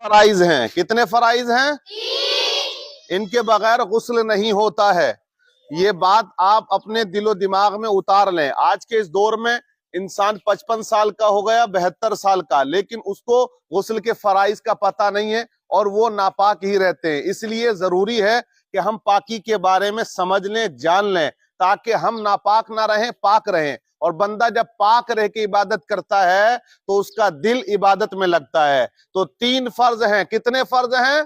فرائض ہیں. کتنے فرائض ہیں؟ ان کے بغیر غسل نہیں ہوتا ہے. یہ بات آپ اپنے دل و دماغ میں اتار لیں. آج کے اس دور میں انسان 55 سال کا ہو گیا، 72 سال کا، لیکن اس کو غسل کے فرائض کا پتہ نہیں ہے اور وہ ناپاک ہی رہتے ہیں. اس لیے ضروری ہے کہ ہم پاکی کے بارے میں سمجھ لیں، جان لیں، تاکہ ہم ناپاک نہ رہیں، پاک رہیں. اور بندہ جب پاک رہ کے عبادت کرتا ہے تو اس کا دل عبادت میں لگتا ہے. تو 3 فرض ہیں. کتنے فرض ہیں؟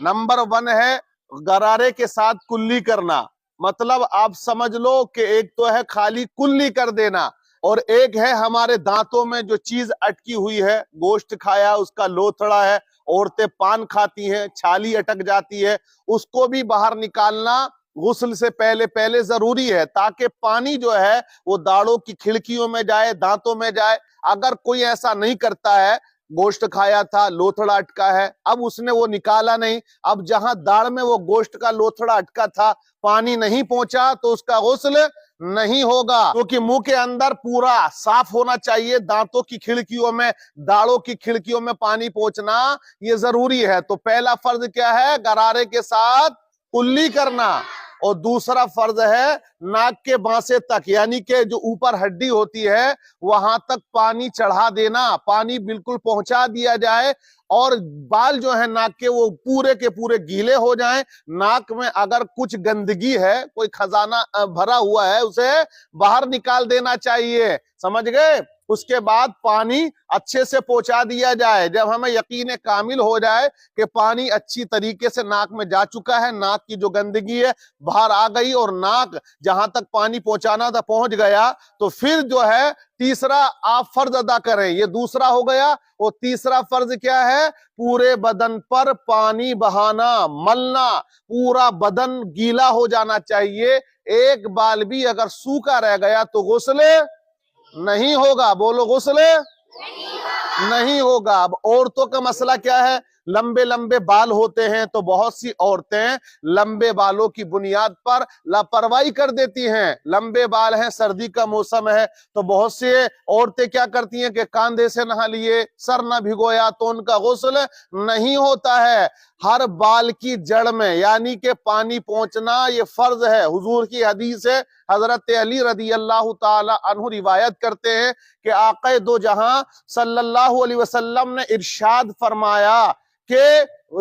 نمبر 1 ہے غرارے کے ساتھ کلی کرنا. مطلب آپ سمجھ لو کہ ایک تو ہے خالی کلی کر دینا، اور ایک ہے ہمارے دانتوں میں جو چیز اٹکی ہوئی ہے، گوشت کھایا اس کا لوتھڑا ہے، عورتیں پان کھاتی ہیں، چھالی اٹک جاتی ہے، اس کو بھی باہر نکالنا غسل سے پہلے ضروری ہے، تاکہ پانی جو ہے وہ داڑوں کی کھڑکیوں میں جائے، دانتوں میں جائے. اگر کوئی ایسا نہیں کرتا ہے، گوشت کھایا تھا، لوتھڑا اٹکا ہے، اب اس نے وہ نکالا نہیں، اب جہاں داڑ میں وہ گوشت کا لوتھڑا اٹکا تھا پانی نہیں پہنچا تو اس کا غسل نہیں ہوگا. کیونکہ منہ کے اندر پورا صاف ہونا چاہیے، دانتوں کی کھڑکیوں میں، داڑوں کی کھڑکیوں میں پانی پہنچنا یہ ضروری ہے. تو پہلا فرض کیا ہے؟ غرارے کے ساتھ کلی کرنا. اور دوسرا فرض ہے ناک کے بانسے تک، یعنی کہ جو اوپر ہڈی ہوتی ہے وہاں تک پانی چڑھا دینا، پانی بالکل پہنچا دیا جائے، اور بال جو ہیں ناک کے وہ پورے کے پورے گیلے ہو جائیں. ناک میں اگر کچھ گندگی ہے، کوئی خزانہ بھرا ہوا ہے، اسے باہر نکال دینا چاہیے. سمجھ گئے؟ اس کے بعد پانی اچھے سے پہنچا دیا جائے. جب ہمیں یقین کامل ہو جائے کہ پانی اچھی طریقے سے ناک میں جا چکا ہے، ناک کی جو گندگی ہے باہر آ گئی اور ناک جہاں تک پانی پہنچانا تھا پہنچ گیا، تو پھر جو ہے تیسرا آپ فرض ادا کریں. یہ دوسرا ہو گیا. اور تیسرا فرض کیا ہے؟ پورے بدن پر پانی بہانا، ملنا، پورا بدن گیلا ہو جانا چاہیے. ایک بال بھی اگر سوکھا رہ گیا تو غسل نہیں ہوگا. بولو، غسل نہیں ہوگا. اب عورتوں کا مسئلہ کیا ہے؟ لمبے لمبے بال ہوتے ہیں تو بہت سی عورتیں لمبے بالوں کی بنیاد پر لاپرواہی کر دیتی ہیں. لمبے بال ہیں، سردی کا موسم ہے، تو بہت سی عورتیں کیا کرتی ہیں کہ کاندھے سے نہا لیے، سر نہ بھگویا تو ان کا غسل نہیں ہوتا ہے. ہر بال کی جڑ میں یعنی کہ پانی پہنچنا یہ فرض ہے. حضور کی حدیث ہے، حضرت علی رضی اللہ تعالی عنہ روایت کرتے ہیں کہ آقا دو جہاں صلی اللہ علیہ وسلم نے ارشاد فرمایا کہ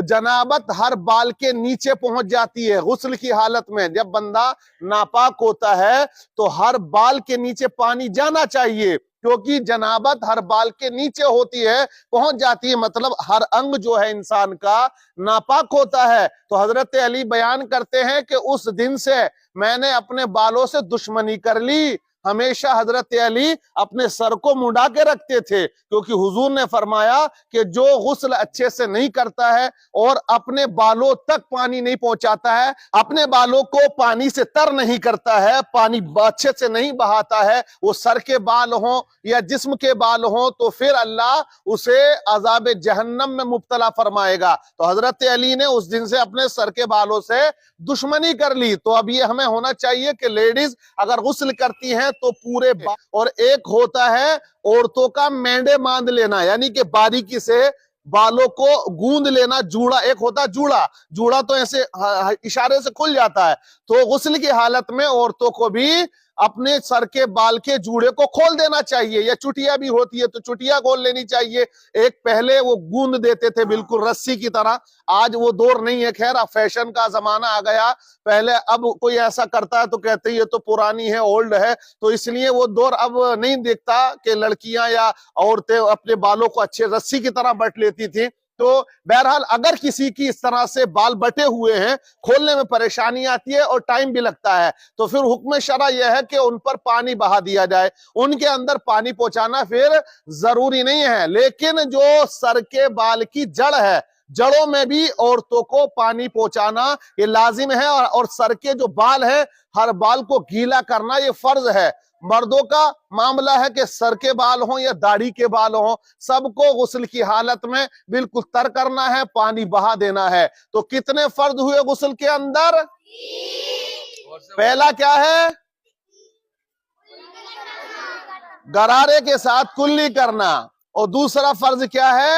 جنابت ہر بال کے نیچے پہنچ جاتی ہے. غسل کی حالت میں جب بندہ ناپاک ہوتا ہے تو ہر بال کے نیچے پانی جانا چاہیے، کیونکہ جنابت ہر بال کے نیچے ہوتی ہے، پہنچ جاتی ہے، مطلب ہر انگ جو ہے انسان کا ناپاک ہوتا ہے. تو حضرت علی بیان کرتے ہیں کہ اس دن سے میں نے اپنے بالوں سے دشمنی کر لی. ہمیشہ حضرت علی اپنے سر کو منڈا کے رکھتے تھے، کیونکہ حضور نے فرمایا کہ جو غسل اچھے سے نہیں کرتا ہے اور اپنے بالوں تک پانی نہیں پہنچاتا ہے، اپنے بالوں کو پانی سے تر نہیں کرتا ہے، پانی اچھے سے نہیں بہاتا ہے، وہ سر کے بال ہوں یا جسم کے بال ہوں، تو پھر اللہ اسے عذاب جہنم میں مبتلا فرمائے گا. تو حضرت علی نے اس دن سے اپنے سر کے بالوں سے دشمنی کر لی. تو اب یہ ہمیں ہونا چاہیے کہ لیڈیز اگر غسل کرتی ہیں تو پورے اور ایک ہوتا ہے عورتوں کا مینڈے باندھ لینا، یعنی کہ باریکی سے بالوں کو گوند لینا. جوڑا ایک ہوتا ہے، جوڑا تو ایسے اشارے سے کھل جاتا ہے. تو غسل کی حالت میں عورتوں کو بھی اپنے سر کے بال کے جوڑے کو کھول دینا چاہیے، یا چٹیا بھی ہوتی ہے تو چٹیا کھول لینی چاہیے. ایک پہلے وہ گوند دیتے تھے بالکل رسی کی طرح، آج وہ دور نہیں ہے. خیر اب فیشن کا زمانہ آ گیا. پہلے اب کوئی ایسا کرتا ہے تو کہتے ہیں یہ تو پرانی ہے، اولڈ ہے، تو اس لیے وہ دور اب نہیں دیکھتا کہ لڑکیاں یا عورتیں اپنے بالوں کو اچھے رسی کی طرح بٹ لیتی تھی. تو بہرحال اگر کسی کی اس طرح سے بال بٹے ہوئے ہیں، کھولنے میں پریشانی آتی ہے اور ٹائم بھی لگتا ہے، تو پھر حکم شرع یہ ہے کہ ان پر پانی بہا دیا جائے. ان کے اندر پانی پہنچانا پھر ضروری نہیں ہے. لیکن جو سر کے بال کی جڑ ہے، جڑوں میں بھی عورتوں کو پانی پہنچانا یہ لازم ہے. اور سر کے جو بال ہیں، ہر بال کو گیلا کرنا یہ فرض ہے. مردوں کا معاملہ ہے کہ سر کے بال ہوں یا داڑھی کے بال ہوں، سب کو غسل کی حالت میں بالکل تر کرنا ہے، پانی بہا دینا ہے. تو کتنے فرض ہوئے غسل کے اندر؟ پہلا کیا ہے؟ غرارے کے ساتھ کلی کرنا. اور دوسرا فرض کیا ہے؟